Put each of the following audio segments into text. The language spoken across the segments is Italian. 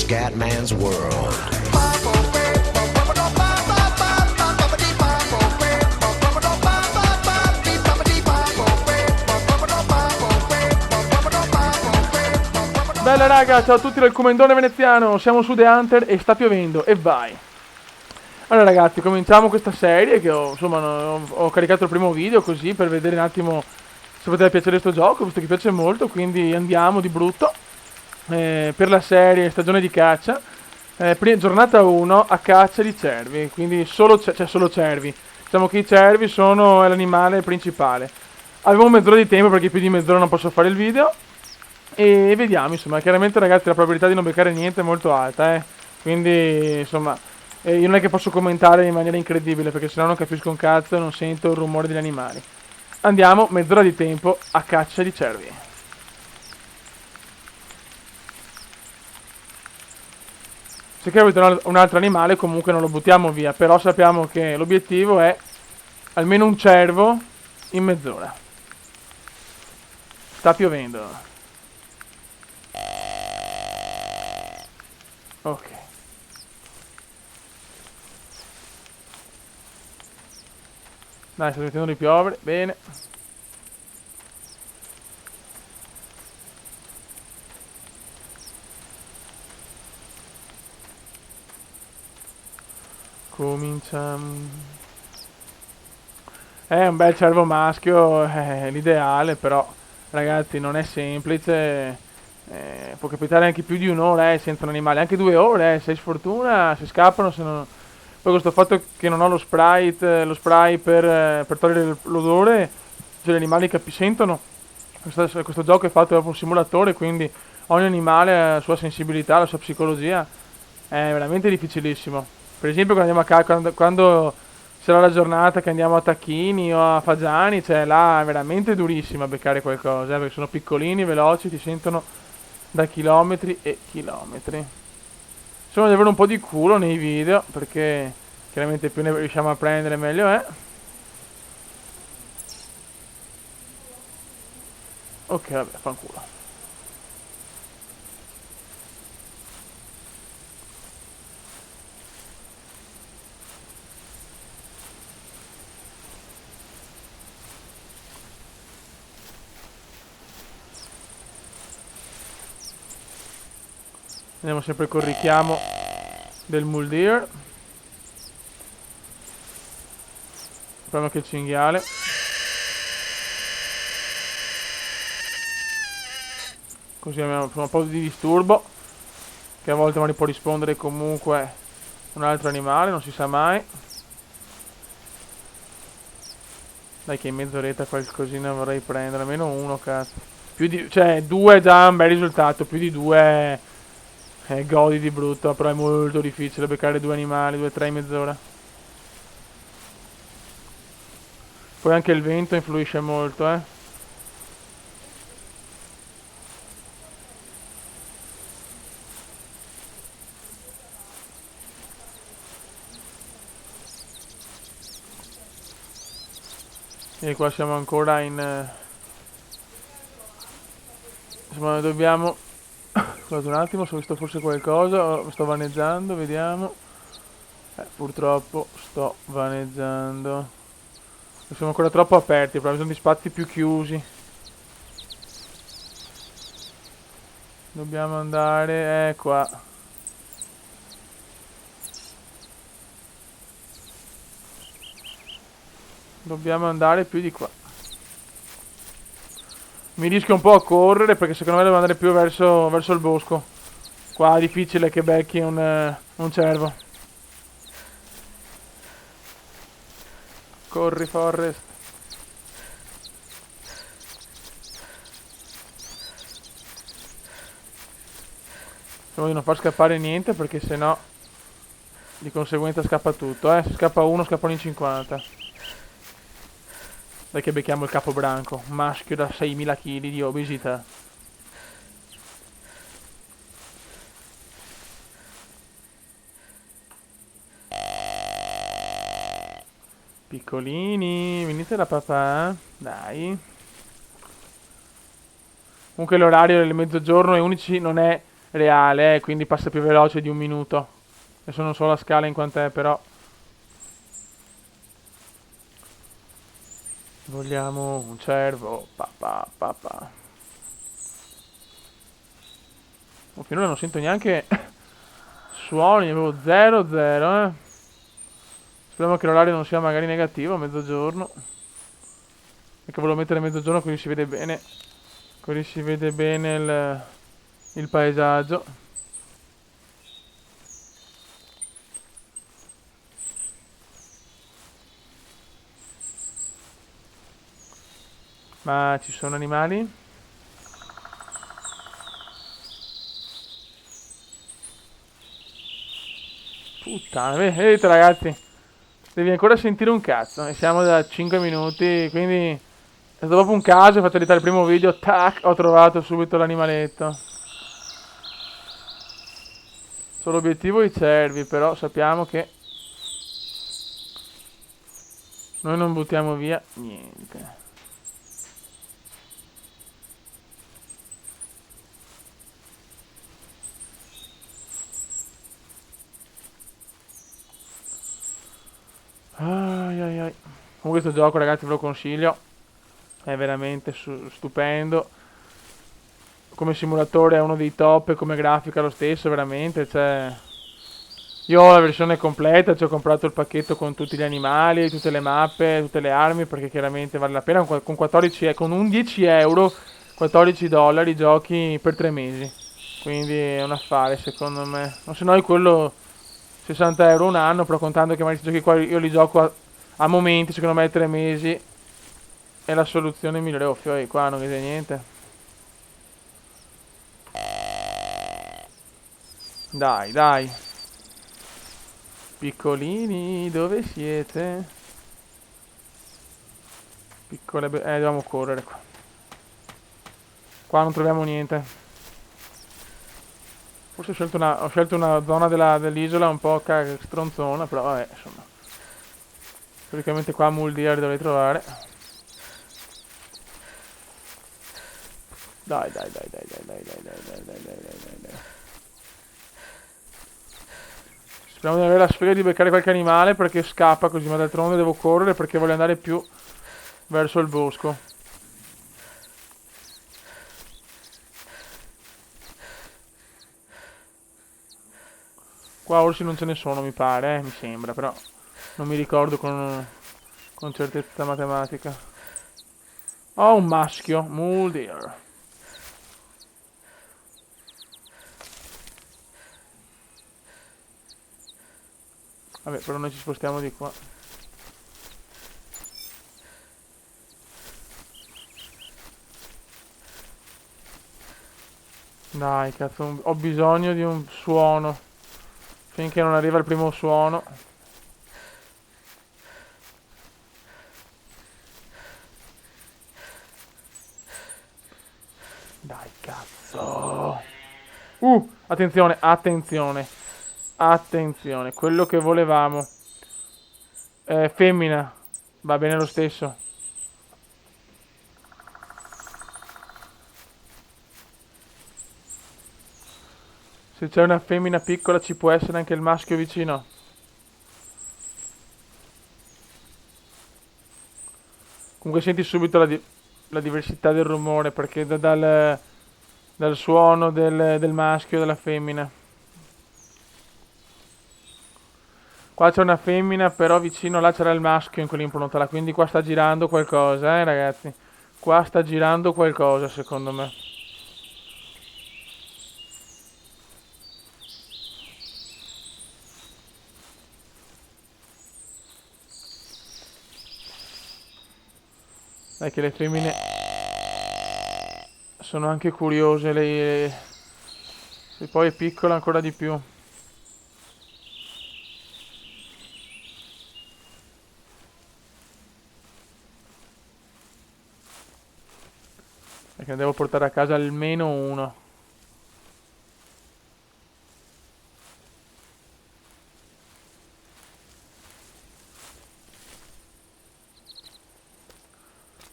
Scatman's World. Bella raga, ciao a tutti dal Comendone Veneziano, siamo su The Hunter e sta piovendo, e vai! Allora ragazzi, cominciamo questa serie che ho caricato il primo video così per vedere un attimo se poteva piacere questo gioco, visto che piace molto, quindi andiamo di brutto per la serie stagione di caccia. Giornata 1 a caccia di cervi, quindi solo cervi. Diciamo che i cervi sono l'animale principale. Avevo mezz'ora di tempo perché più di mezz'ora non posso fare il video. E vediamo, insomma, chiaramente ragazzi la probabilità di non beccare niente è molto alta, eh. Quindi, insomma, io non è che posso commentare in maniera incredibile perché sennò non capisco un cazzo e non sento il rumore degli animali. Andiamo, mezz'ora di tempo a caccia di cervi. Se capita un altro animale comunque non lo buttiamo via, però sappiamo che l'obiettivo è almeno un cervo in mezz'ora. Sta piovendo. Ok. Dai, sta smettendo di piovere, bene. Cominciamo. È un bel cervo maschio, è l'ideale, però ragazzi non è semplice. Può capitare anche più di un'ora senza un animale, anche 2 ore, se hai sfortuna, si scappano, se non. Poi questo fatto che non ho lo spray per togliere l'odore, cioè gli animali sentono. Questo gioco è fatto proprio un simulatore, quindi ogni animale ha la sua sensibilità, la sua psicologia, è veramente difficilissimo. Per esempio quando sarà la giornata che andiamo a Tacchini o a Fagiani, cioè là è veramente durissima beccare qualcosa, perché sono piccolini, veloci, ti sentono da chilometri e chilometri. Insomma, devo avere un po' di culo nei video, perché chiaramente più ne riusciamo a prendere meglio è. Ok, vabbè, fanculo. Andiamo sempre col richiamo del Muldeer. Speriamo che il cinghiale. Così abbiamo un po' di disturbo. Che a volte magari può rispondere comunque un altro animale, non si sa mai. Dai che in mezz'oretta qualcosina vorrei prendere, almeno uno, cazzo. Cioè, due è già un bel risultato, più di due godi di brutto, però è molto difficile beccare due animali, 2-3 in mezz'ora. Poi anche il vento influisce molto, eh. E qua siamo ancora in. Insomma, dobbiamo. Guarda un attimo, se ho visto forse qualcosa. Sto vaneggiando, vediamo. Purtroppo sto vaneggiando. Siamo ancora troppo aperti, però bisogno di spazi più chiusi. Dobbiamo andare. Qua. Dobbiamo andare più di qua. Mi rischio un po' a correre perché secondo me devo andare più verso il bosco. Qua è difficile che becchi un cervo. Corri Forrest. Speriamo di non far scappare niente perché sennò di conseguenza scappa tutto. Se scappa uno scappano in 50. Dai che becchiamo il capobranco, maschio da 6.000 kg di obesità. Piccolini, venite da papà, dai. Comunque l'orario del mezzogiorno e 11 non è reale, quindi passa più veloce di un minuto. Adesso non so la scala in quant'è, però vogliamo un cervo. Pa, pa, pa, pa. Oh, finora non sento neanche suoni, avevo 0, Speriamo che l'orario non sia magari negativo a mezzogiorno. Perché volevo mettere mezzogiorno così si vede bene. Così si vede bene il paesaggio. Ma ci sono animali? Puttana, vedete ragazzi, devi ancora sentire un cazzo. E siamo da 5 minuti, quindi è stato proprio un caso, ho fatto editare il primo video, tac, ho trovato subito l'animaletto. Sono l'obiettivo i cervi, però sappiamo che noi non buttiamo via niente. Ai ai ai. Comunque questo gioco ragazzi ve lo consiglio, è veramente stupendo. Come simulatore è uno dei top e come grafica lo stesso, veramente, cioè... Io ho la versione completa, ci ho comprato il pacchetto con tutti gli animali, tutte le mappe, tutte le armi, perché chiaramente vale la pena, con 14, con un 10 euro, 14 dollari giochi per 3 mesi. Quindi è un affare secondo me. Non se no è quello 60 euro un anno, però contando che magari questi giochi qua io li gioco a momenti, secondo me 3 mesi è la soluzione migliore. Oh, fioi, qua non vede niente. Dai, dai. Piccolini, dove siete? Piccole... dobbiamo correre qua. Qua non troviamo niente. Forse ho scelto una zona dell'isola un po' stronzona, però vabbè, insomma. Teoricamente qua Mul Deer li dovrei trovare. Dai, dai, dai, dai, dai, dai, dai, dai, dai, dai, dai, dai, dai. Speriamo di avere la sfera di beccare qualche animale perché scappa così, ma d'altronde devo correre perché voglio andare più verso il bosco. Qua orsi non ce ne sono, mi pare, mi sembra, però non mi ricordo con certezza matematica. Ho un maschio, Mule Deer. Vabbè, però noi ci spostiamo di qua. Dai, cazzo, ho bisogno di un suono. Finché non arriva il primo suono. Dai, cazzo. Attenzione, attenzione. Attenzione, quello che volevamo. Femmina. Va bene lo stesso. Se c'è una femmina piccola ci può essere anche il maschio vicino. Comunque senti subito la diversità del rumore perché dal suono del maschio e della femmina. Qua c'è una femmina, però vicino là c'era il maschio in quell'impronta là, quindi qua sta girando qualcosa, ragazzi. Qua sta girando qualcosa, secondo me. Dai che le femmine sono anche curiose, lei... Se poi è piccola ancora di più. Perché ne devo portare a casa almeno uno.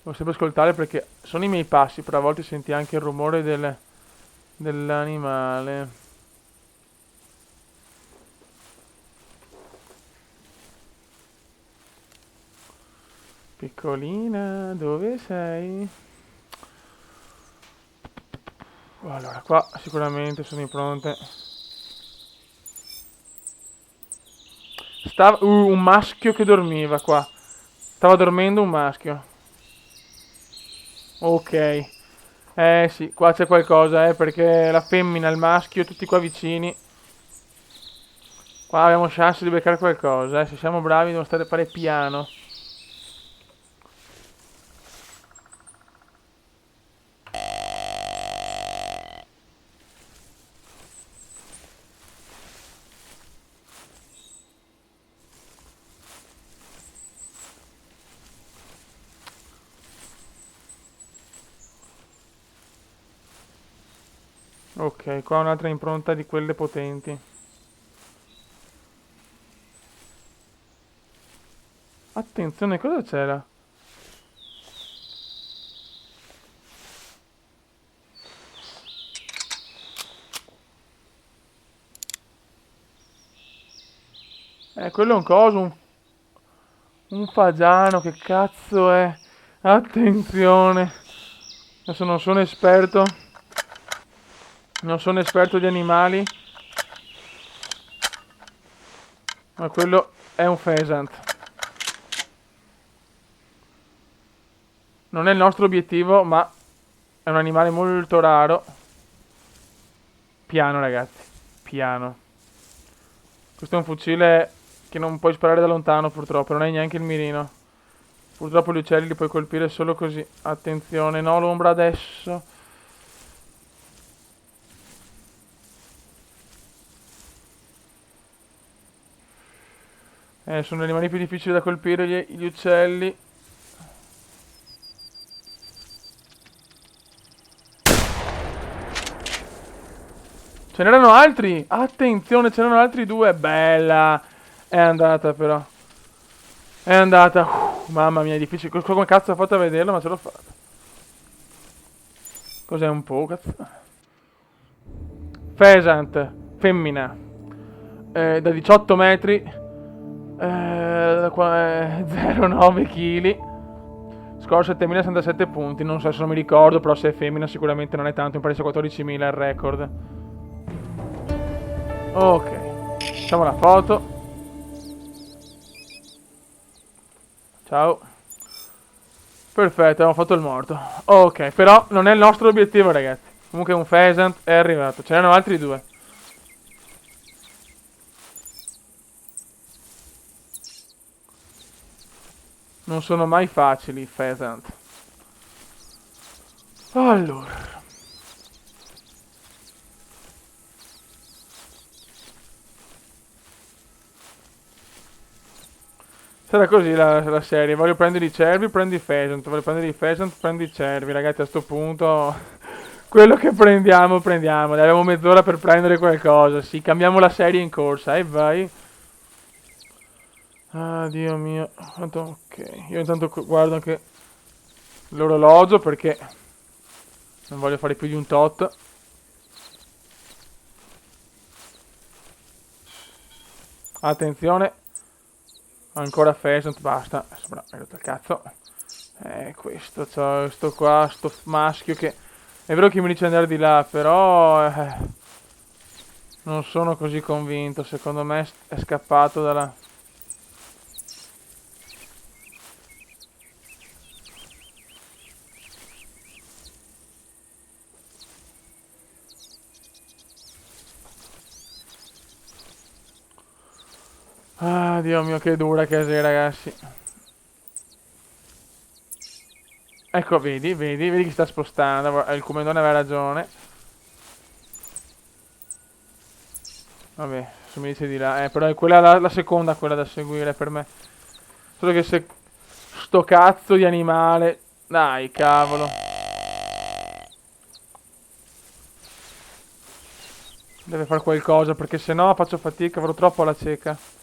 Devo sempre ascoltare perché sono i miei passi, però a volte senti anche il rumore dell'animale. Piccolina, dove sei? Allora, qua sicuramente sono impronte. Un maschio che dormiva qua. Stava dormendo un maschio. Ok. Sì, qua c'è qualcosa, perché la femmina e il maschio, tutti qua vicini. Qua abbiamo chance di beccare qualcosa, Se siamo bravi dobbiamo fare piano. Ok, qua un'altra impronta di quelle potenti. Attenzione, cosa c'era? Quello è un coso, un fagiano, che cazzo è? Attenzione. Adesso non sono esperto di animali, ma quello è un pheasant. Non è il nostro obiettivo, ma è un animale molto raro. Piano, ragazzi, piano. Questo è un fucile che non puoi sparare da lontano, purtroppo, non hai neanche il mirino. Purtroppo gli uccelli li puoi colpire solo così. Attenzione, no, l'ombra adesso. Sono gli animali più difficili da colpire, gli uccelli. Ce n'erano altri! Attenzione, ce n'erano altri due. Bella! È andata però. È andata. Mamma mia, è difficile. Come cazzo ho fatto a vederlo, ma ce l'ho fatta. Cos'è un po', cazzo? Pheasant, femmina. Da 18 metri. 0,9 kg. Score 7067 punti. Non so se non mi ricordo, però se è femmina sicuramente non è tanto. Mi pare sia 14.000 il record. Ok. Facciamo la foto. Ciao. Perfetto, abbiamo fatto il morto. Ok, però non è il nostro obiettivo, ragazzi. Comunque un pheasant è arrivato. Ce n'erano altri due. Non sono mai facili i pheasant. Allora. Sarà così la serie. Voglio prendere i cervi, prendi i pheasant. Voglio prendere i pheasant, prendi i cervi. Ragazzi, a sto punto quello che prendiamo, prendiamo. Dai, abbiamo mezz'ora per prendere qualcosa. Sì, cambiamo la serie in corsa. E vai. Ah, Dio mio. Ok. Io intanto guardo anche l'orologio perché non voglio fare più di un tot. Attenzione. Ancora pheasant, basta. Sembra, hai rotto il cazzo. Sto qua, sto maschio che... È vero che mi dice andare di là, però... non sono così convinto. Secondo me è scappato dalla... Ah, Dio mio, che dura che sei, ragazzi. Ecco, vedi che sta spostando. Il comandone aveva ragione. Vabbè, se mi dice di là. Però è quella la seconda, quella da seguire per me. Solo che se... Sto cazzo di animale... Dai, cavolo. Deve fare qualcosa, perché se no faccio fatica, avrò troppo alla cieca.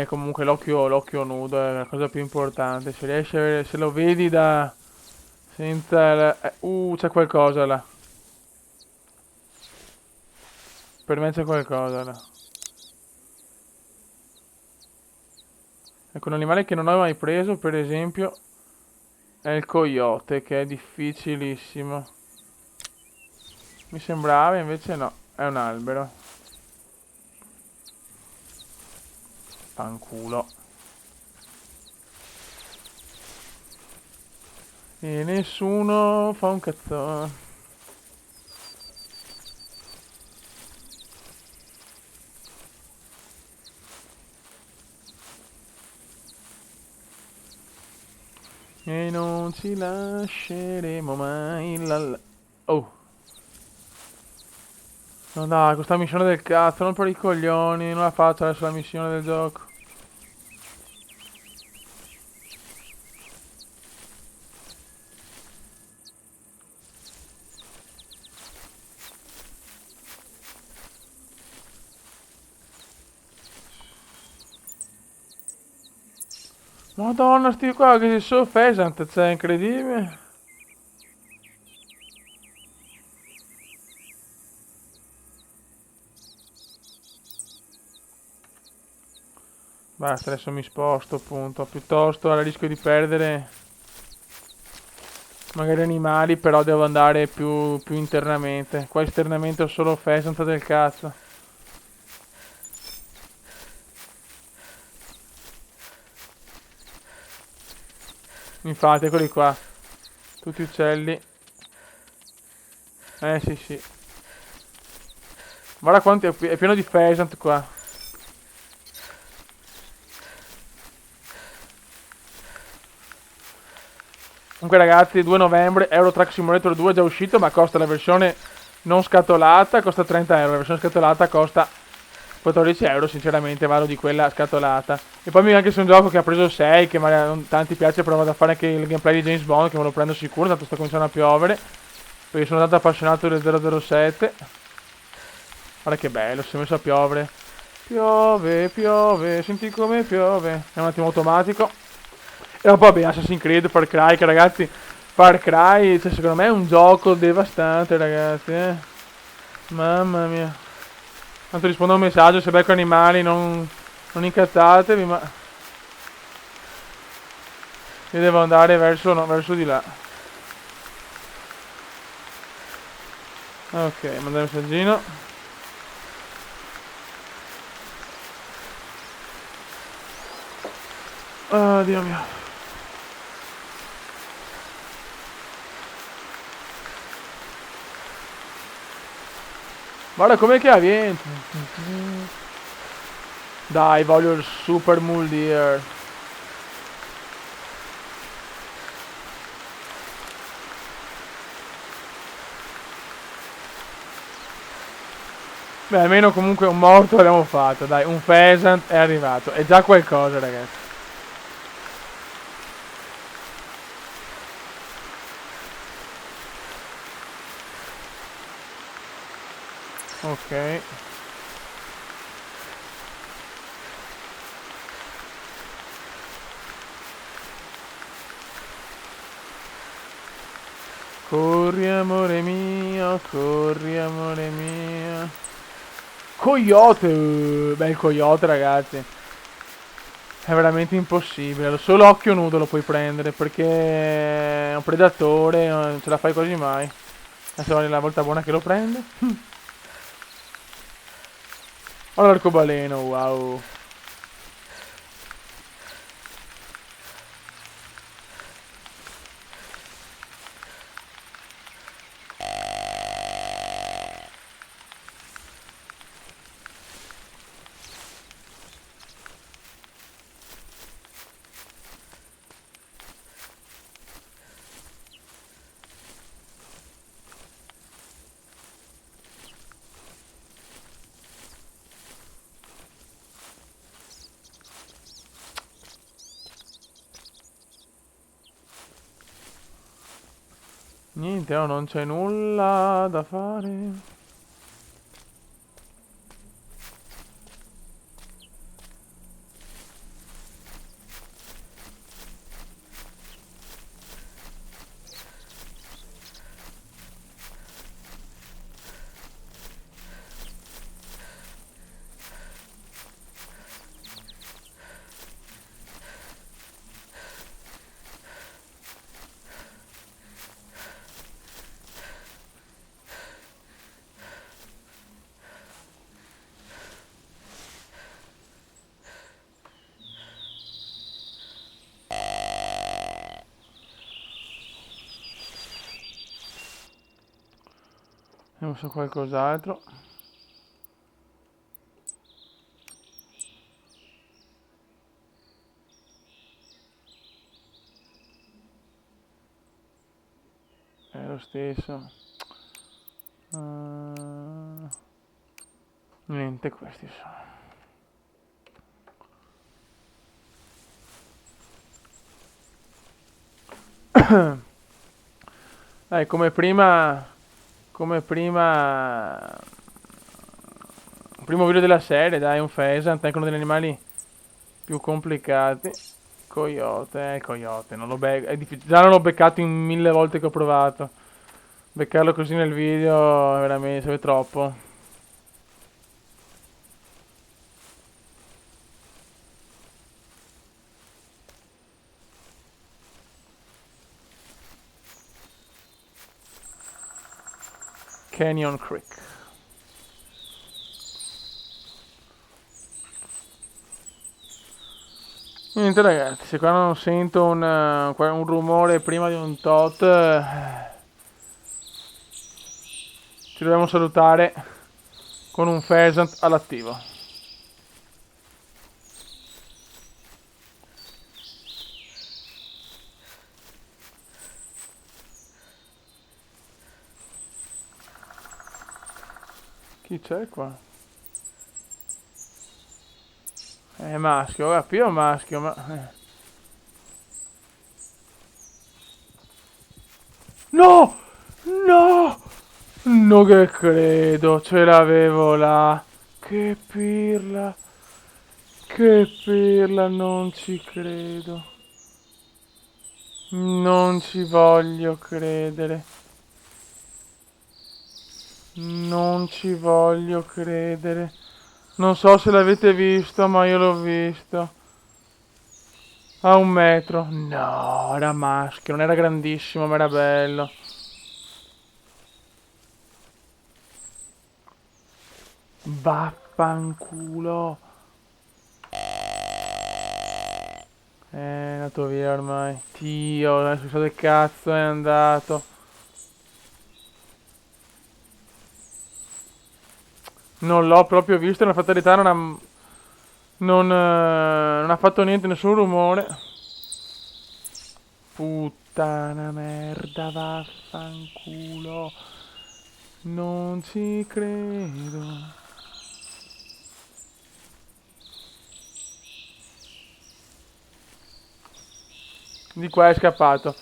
Comunque l'occhio nudo è la cosa più importante. Se riesci a se lo vedi da... senza... c'è qualcosa là. Per me c'è qualcosa là. Ecco, un animale che non ho mai preso, per esempio, è il coyote, che è difficilissimo. Mi sembrava, invece no, è un albero. Fanculo. E nessuno fa un cazzo. E non ci lasceremo mai Oh. No dai, questa missione del cazzo, non per i coglioni, non la faccio adesso la missione del gioco. Madonna, sti qua che si sono pheasant, cioè, incredibile. Basta, adesso mi sposto, appunto. Piuttosto al rischio di perdere magari animali, però devo andare più internamente. Qua esternamente ho solo pheasant del cazzo. Infatti, eccoli qua. Tutti uccelli. Sì, sì. Guarda quanto è pieno di pheasant qua. Comunque ragazzi, 2 novembre, Euro Truck Simulator 2 è già uscito, ma costa la versione non scatolata, costa 30 euro, la versione scatolata costa 14 euro, sinceramente vado di quella scatolata. E poi anche se è un gioco che ha preso 6, che magari non tanti piace, provo a fare anche il gameplay di James Bond, che me lo prendo sicuro, tanto sta cominciando a piovere, perché sono tanto appassionato del 007. Guarda che bello, si è messo a piovere. Piove, piove, senti come piove. È un attimo automatico. E poi vabbè, Assassin's Creed, Far Cry, che ragazzi, Far Cry, cioè, secondo me è un gioco devastante, ragazzi, Mamma mia. Tanto rispondo a un messaggio, se becco animali non incazzatevi, ma... Io devo andare verso, no, verso di là. Ok, mandare un messaggino. Oh, Dio mio. Guarda com'è che avviene. Dai, voglio il Super Mule Deer. Beh, almeno comunque un morto l'abbiamo fatto, dai, un pheasant è arrivato. È già qualcosa, ragazzi. Ok. Corri amore mio, corri amore mio. Coyote! Beh, il coyote, ragazzi. È veramente impossibile. Solo occhio nudo lo puoi prendere perché è un predatore, non ce la fai quasi mai. Adesso è la volta buona che lo prende. Ora l'arcobaleno, wow. Niente, no, non c'è nulla da fare. Vediamo se qualcos'altro. È lo stesso. Niente, questi sono. Dai, come prima, primo video della serie, dai, un pheasant, anche uno degli animali più complicati. Coyote, non lo è già non l'ho beccato in 1000 volte che ho provato. Beccarlo così nel video, veramente, serve troppo. Canyon Creek. Niente ragazzi, se qua non sento un rumore prima di un tot, ci dobbiamo salutare con un pheasant all'attivo. Chi c'è qua? È maschio, ora qui è un maschio, ma... No! No! No che credo, ce l'avevo là. Che pirla. Che pirla, non ci credo. Non ci voglio credere. Non ci voglio credere. Non so se l'avete visto, ma io l'ho visto. A 1 metro. No, era maschio, non era grandissimo, ma era bello. Vaffanculo. È andato via ormai. Dio, adesso so dove cazzo è andato. Non l'ho proprio visto, nella fatalità non ha fatto niente, nessun rumore. Puttana merda, vaffanculo. Non ci credo. Di qua è scappato.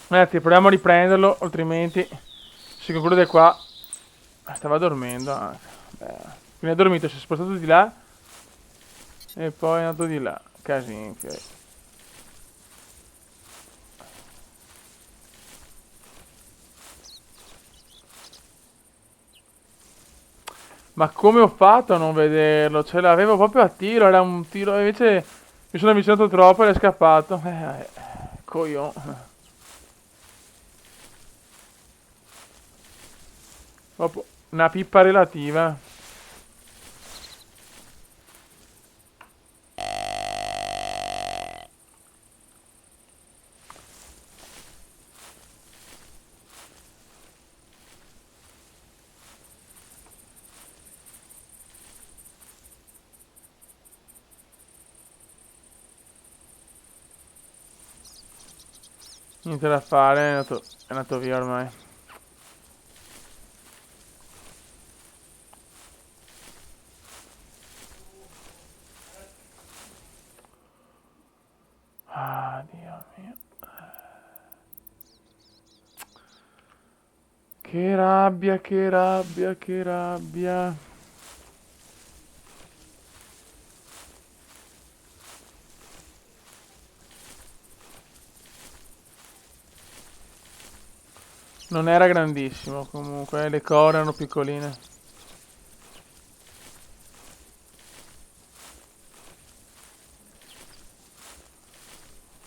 Ragazzi, proviamo a riprenderlo, altrimenti si conclude qua. Stava dormendo. Quindi ha dormito, si è spostato di là e poi è andato di là. Casinchio. Ma come ho fatto a non vederlo? Ce l'avevo proprio a tiro, era un tiro, invece mi sono avvicinato troppo ed è scappato. Coglione. Proprio una pippa relativa. Niente da fare, è andato via ormai. Ah, Dio mio. Che rabbia, che rabbia, che rabbia. Non era grandissimo comunque, le core erano piccoline.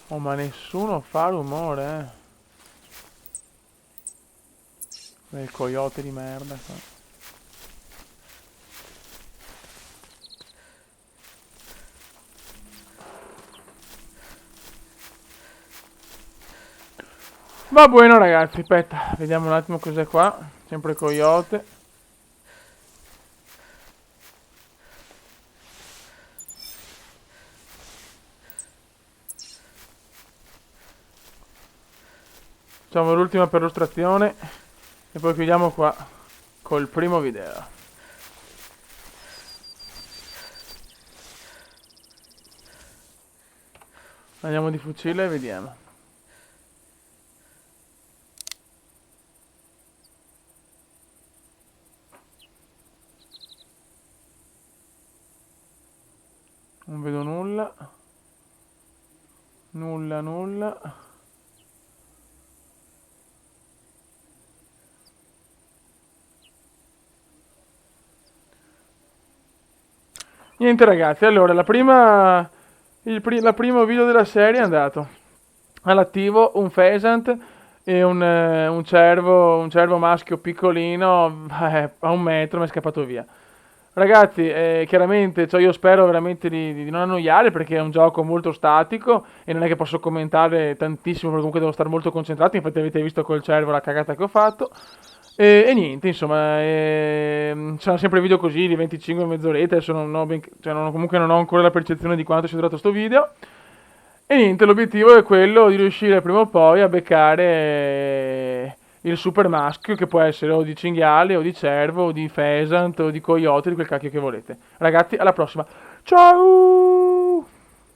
Oh, ma nessuno fa rumore, Quel coyote di merda qua. Va buono ragazzi, aspetta, vediamo un attimo cos'è qua. Sempre coyote. Facciamo l'ultima perlustrazione e poi chiudiamo qua col primo video. Andiamo di fucile e vediamo. Non vedo nulla. Nulla, nulla. Niente ragazzi, allora la primo video della serie è andato all'attivo un pheasant e un cervo maschio piccolino a 1 metro mi è scappato via. Ragazzi, chiaramente cioè io spero veramente di non annoiare perché è un gioco molto statico e non è che posso commentare tantissimo perché comunque devo stare molto concentrato, infatti avete visto col cervo la cagata che ho fatto. E niente, insomma, sono sempre video così di 25 mezz'oretta, adesso comunque non ho ancora la percezione di quanto sia durato sto video. E niente, l'obiettivo è quello di riuscire prima o poi a beccare il super maschio, che può essere o di cinghiale, o di cervo, o di pheasant, o di coyote, di quel cacchio che volete. Ragazzi, alla prossima. Ciao!